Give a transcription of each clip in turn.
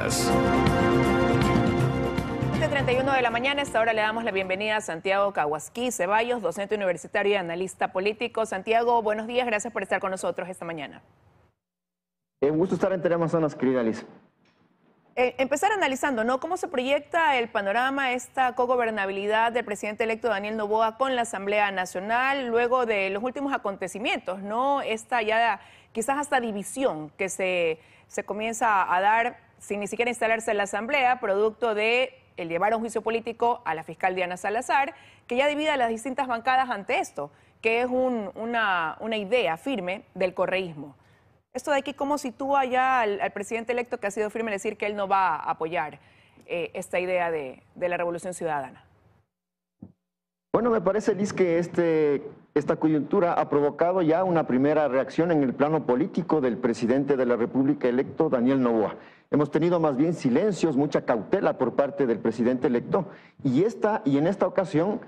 Noticias. 7:31 de la mañana, a esta hora le damos la bienvenida a Santiago Caguasquí Ceballos, docente universitario y analista político. Santiago, buenos días, gracias por estar con nosotros esta mañana. Un gusto estar en Teleamazonas, querida Liz. Empezar analizando, ¿no?, cómo se proyecta el panorama, esta cogobernabilidad del presidente electo Daniel Noboa con la Asamblea Nacional luego de los últimos acontecimientos, ¿no? Esta ya quizás hasta división que se comienza a dar sin ni siquiera instalarse en la Asamblea, producto de el llevar a un juicio político a la fiscal Diana Salazar, que ya divide a las distintas bancadas ante esto, que es una idea firme del correísmo. Esto de aquí, ¿cómo sitúa ya al presidente electo, que ha sido firme en decir que él no va a apoyar esta idea de la revolución ciudadana? Bueno, me parece, Liz, que esta coyuntura ha provocado ya una primera reacción en el plano político del presidente de la República electo, Daniel Noboa. Hemos tenido más bien silencios, mucha cautela por parte del presidente electo, y en esta ocasión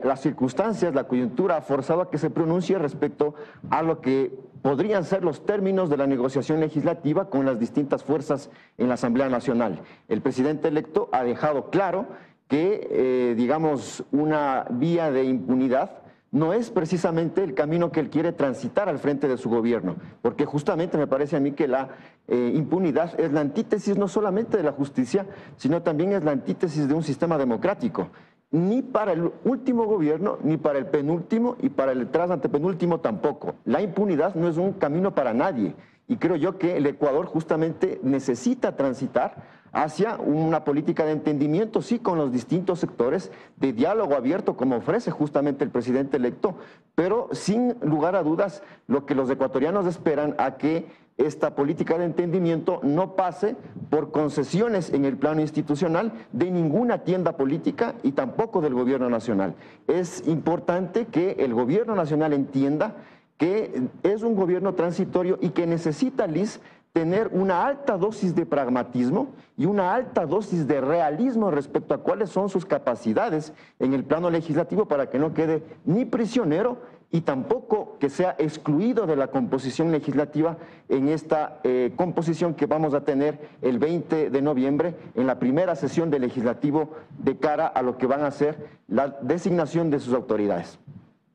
las circunstancias, la coyuntura ha forzado a que se pronuncie respecto a lo que podrían ser los términos de la negociación legislativa con las distintas fuerzas en la Asamblea Nacional. El presidente electo ha dejado claro que, digamos, una vía de impunidad no es precisamente el camino que él quiere transitar al frente de su gobierno, porque justamente me parece a mí que la impunidad es la antítesis no solamente de la justicia, sino también es la antítesis de un sistema democrático. Ni para el último gobierno, ni para el penúltimo y para el tras antepenúltimo tampoco. La impunidad no es un camino para nadie, y creo yo que el Ecuador justamente necesita transitar hacia una política de entendimiento, sí, con los distintos sectores, de diálogo abierto, como ofrece justamente el presidente electo, pero sin lugar a dudas lo que los ecuatorianos esperan a que esta política de entendimiento no pase por concesiones en el plano institucional de ninguna tienda política y tampoco del gobierno nacional. Es importante que el gobierno nacional entienda que es un gobierno transitorio y que necesita, Liz, tener una alta dosis de pragmatismo y una alta dosis de realismo respecto a cuáles son sus capacidades en el plano legislativo para que no quede ni prisionero y tampoco que sea excluido de la composición legislativa en esta composición que vamos a tener el 20 de noviembre en la primera sesión del legislativo de cara a lo que van a ser la designación de sus autoridades.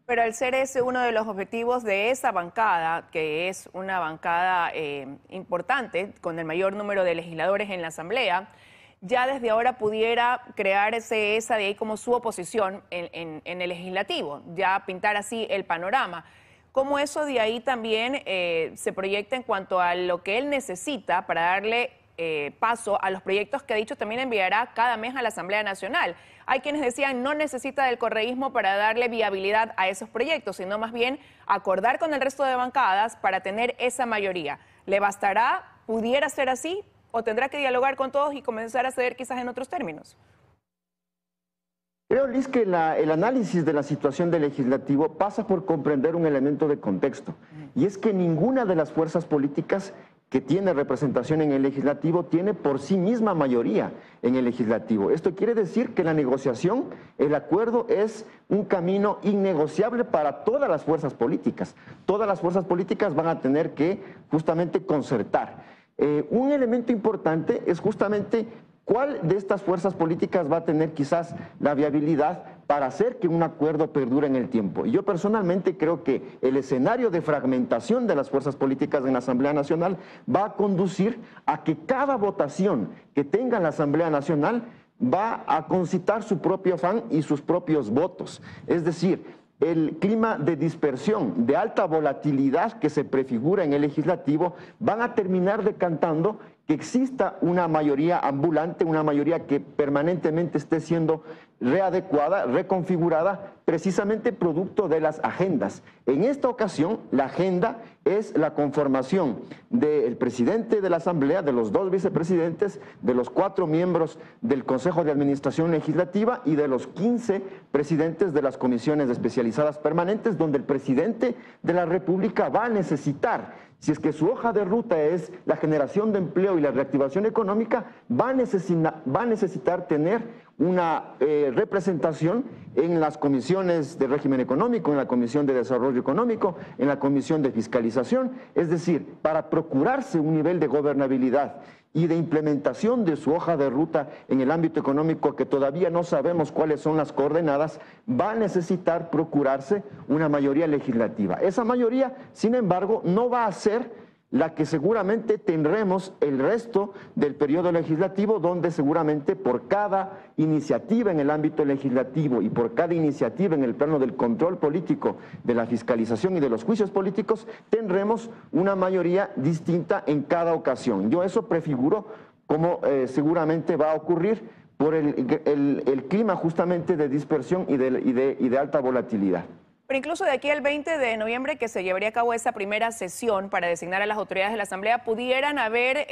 Pero al ser ese uno de los objetivos de esa bancada, que es una bancada importante, con el mayor número de legisladores en la Asamblea, ya desde ahora pudiera crearse esa de ahí como su oposición en el legislativo, ya pintar así el panorama. ¿Cómo eso de ahí también se proyecta en cuanto a lo que él necesita para darle paso a los proyectos que ha dicho también enviará cada mes a la Asamblea Nacional? Hay quienes decían no necesita del correísmo para darle viabilidad a esos proyectos, sino más bien acordar con el resto de bancadas para tener esa mayoría. ¿Le bastará? ¿Pudiera ser así? ¿O tendrá que dialogar con todos y comenzar a ceder quizás en otros términos? Creo, Liz, que el análisis de la situación del legislativo pasa por comprender un elemento de contexto, y es que ninguna de las fuerzas políticas que tiene representación en el legislativo tiene por sí misma mayoría en el legislativo. Esto quiere decir que la negociación, el acuerdo es un camino innegociable para todas las fuerzas políticas. Todas las fuerzas políticas van a tener que justamente concertar. Un elemento importante es justamente cuál de estas fuerzas políticas va a tener quizás la viabilidad para hacer que un acuerdo perdure en el tiempo. Y yo personalmente creo que el escenario de fragmentación de las fuerzas políticas en la Asamblea Nacional va a conducir a que cada votación que tenga la Asamblea Nacional va a concitar su propio afán y sus propios votos. Es decir, el clima de dispersión, de alta volatilidad que se prefigura en el legislativo, van a terminar decantando que exista una mayoría ambulante, una mayoría que permanentemente esté siendo readecuada, reconfigurada, precisamente producto de las agendas. En esta ocasión, la agenda es la conformación del presidente de la Asamblea, de los 2 vicepresidentes, de los 4 miembros del Consejo de Administración Legislativa y de los 15 presidentes de las comisiones especializadas permanentes, donde el presidente de la República va a necesitar, si es que su hoja de ruta es la generación de empleo y la reactivación económica, va a necesitar tener una representación en las comisiones de régimen económico, en la Comisión de Desarrollo Económico, en la Comisión de Fiscalización, es decir, para procurarse un nivel de gobernabilidad y de implementación de su hoja de ruta en el ámbito económico, que todavía no sabemos cuáles son las coordenadas, va a necesitar procurarse una mayoría legislativa. Esa mayoría, sin embargo, no va a ser la que seguramente tendremos el resto del periodo legislativo, donde seguramente por cada iniciativa en el ámbito legislativo y por cada iniciativa en el plano del control político, de la fiscalización y de los juicios políticos, tendremos una mayoría distinta en cada ocasión. Yo eso prefiguro como seguramente va a ocurrir por el clima justamente de dispersión y de alta volatilidad. Pero incluso de aquí al 20 de noviembre, que se llevaría a cabo esa primera sesión para designar a las autoridades de la Asamblea, pudieran haber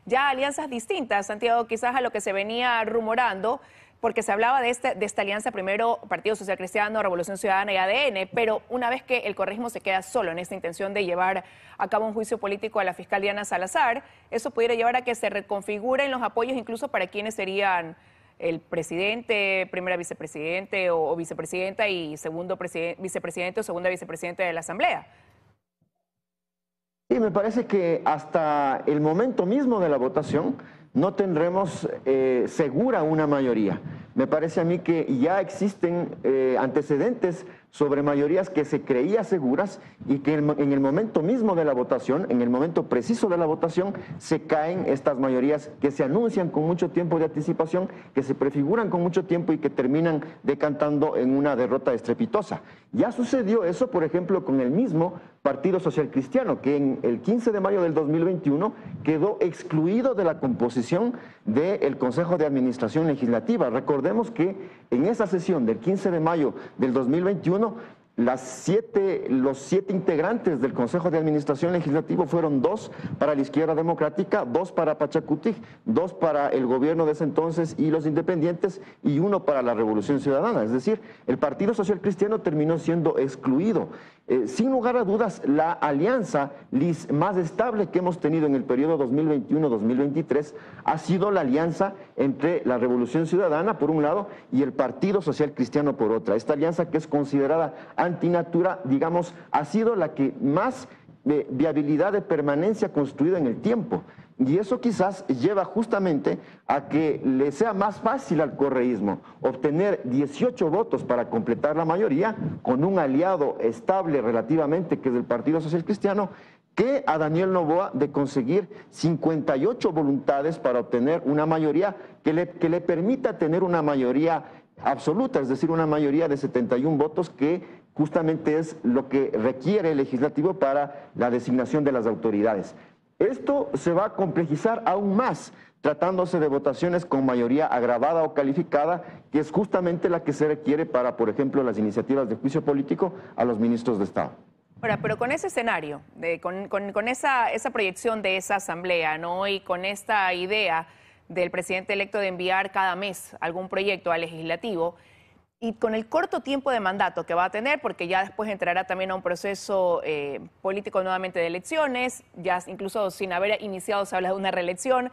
ya alianzas distintas, Santiago, quizás a lo que se venía rumorando, porque se hablaba de esta alianza primero Partido Social Cristiano, Revolución Ciudadana y ADN, pero una vez que el correísmo se queda solo en esta intención de llevar a cabo un juicio político a la fiscal Diana Salazar, eso pudiera llevar a que se reconfiguren los apoyos incluso para quienes serían el presidente, primera vicepresidente o vicepresidenta y segundo vicepresidente o segunda vicepresidenta de la Asamblea. Sí, me parece que hasta el momento mismo de la votación no tendremos segura una mayoría. Me parece a mí que ya existen antecedentes sobre mayorías que se creía seguras y que en el momento mismo de la votación, en el momento preciso de la votación, se caen estas mayorías que se anuncian con mucho tiempo de anticipación, que se prefiguran con mucho tiempo y que terminan decantando en una derrota estrepitosa. Ya sucedió eso, por ejemplo, con el mismo Partido Social Cristiano, que en el 15 de mayo del 2021 quedó excluido de la composición del Consejo de Administración Legislativa. Recordemos que en esa sesión del 15 de mayo del 2021, los 7 integrantes del Consejo de Administración Legislativo fueron 2 para la Izquierda Democrática, 2 para Pachacutic, 2 para el gobierno de ese entonces y los independientes y 1 para la Revolución Ciudadana. Es decir, el Partido Social Cristiano terminó siendo excluido. Sin lugar a dudas, la alianza más estable que hemos tenido en el periodo 2021-2023 ha sido la alianza entre la Revolución Ciudadana, por un lado, y el Partido Social Cristiano, por otra. Esta alianza, que es considerada antinatura, digamos, ha sido la que más viabilidad de permanencia ha construido en el tiempo. Y eso quizás lleva justamente a que le sea más fácil al correísmo obtener 18 votos para completar la mayoría con un aliado estable relativamente, que es el Partido Social Cristiano, que a Daniel Noboa de conseguir 58 voluntades para obtener una mayoría que le permita tener una mayoría absoluta, es decir, una mayoría de 71 votos, que justamente es lo que requiere el legislativo para la designación de las autoridades. Esto se va a complejizar aún más tratándose de votaciones con mayoría agravada o calificada, que es justamente la que se requiere para, por ejemplo, las iniciativas de juicio político a los ministros de Estado. Ahora, pero con ese escenario, con esa proyección de esa asamblea, ¿no? Y con esta idea del presidente electo de enviar cada mes algún proyecto al legislativo, y con el corto tiempo de mandato que va a tener, porque ya después entrará también a un proceso político nuevamente de elecciones, ya incluso sin haber iniciado se habla de una reelección,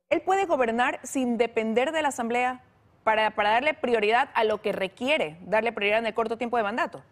¿él puede gobernar sin depender de la Asamblea para darle prioridad a lo que requiere darle prioridad en el corto tiempo de mandato?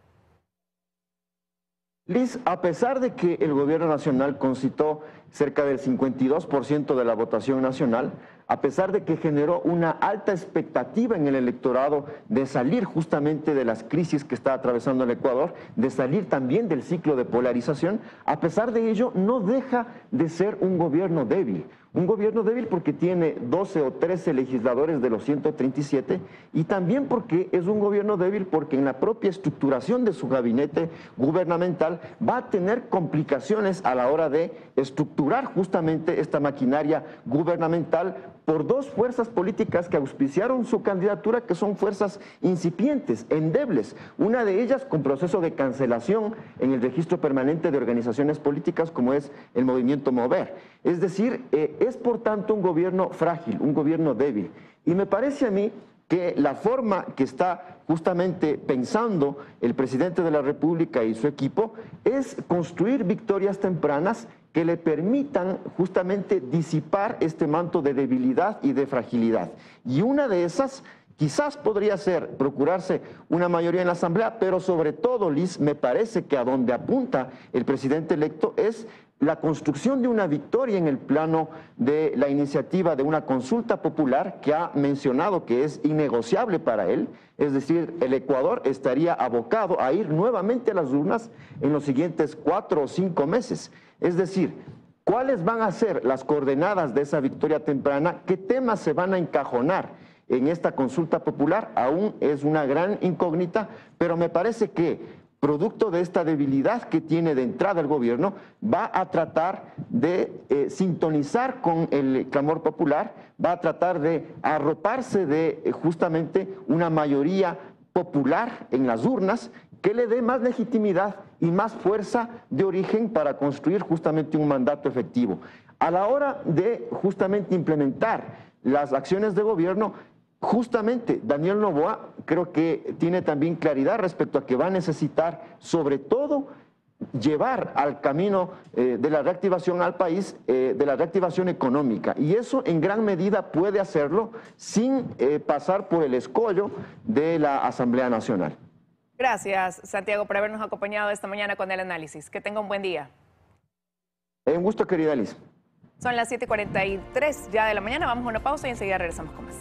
Liz, a pesar de que el gobierno nacional concitó cerca del 52% de la votación nacional, a pesar de que generó una alta expectativa en el electorado de salir justamente de las crisis que está atravesando el Ecuador, de salir también del ciclo de polarización, a pesar de ello no deja de ser un gobierno débil. Un gobierno débil porque tiene 12 o 13 legisladores de los 137 y también porque es un gobierno débil porque en la propia estructuración de su gabinete gubernamental va a tener complicaciones a la hora de estructurar justamente esta maquinaria gubernamental por 2 fuerzas políticas que auspiciaron su candidatura, que son fuerzas incipientes, endebles. Una de ellas con proceso de cancelación en el registro permanente de organizaciones políticas, como es el movimiento Mover. Es decir, es por tanto un gobierno frágil, un gobierno débil. Y me parece a mí que la forma que está justamente pensando el presidente de la República y su equipo es construir victorias tempranas que le permitan justamente disipar este manto de debilidad y de fragilidad. Y una de esas quizás podría ser procurarse una mayoría en la Asamblea, pero sobre todo, Liz, me parece que a donde apunta el presidente electo es la construcción de una victoria en el plano de la iniciativa de una consulta popular que ha mencionado que es innegociable para él. Es decir, el Ecuador estaría abocado a ir nuevamente a las urnas en los siguientes 4 o 5 meses. Es decir, ¿cuáles van a ser las coordenadas de esa victoria temprana? ¿Qué temas se van a encajonar en esta consulta popular? Aún es una gran incógnita, pero me parece que producto de esta debilidad que tiene de entrada el gobierno, va a tratar de sintonizar con el clamor popular, va a tratar de arroparse de justamente una mayoría popular en las urnas que le dé más legitimidad y más fuerza de origen para construir justamente un mandato efectivo. A la hora de justamente implementar las acciones de gobierno, justamente Daniel Noboa creo que tiene también claridad respecto a que va a necesitar sobre todo llevar al camino de la reactivación al país, de la reactivación económica, y eso en gran medida puede hacerlo sin pasar por el escollo de la Asamblea Nacional. Gracias, Santiago, por habernos acompañado esta mañana con el análisis. Que tenga un buen día. Un gusto, querida Liz. Son las 7:43 ya de la mañana, vamos a una pausa y enseguida regresamos con más.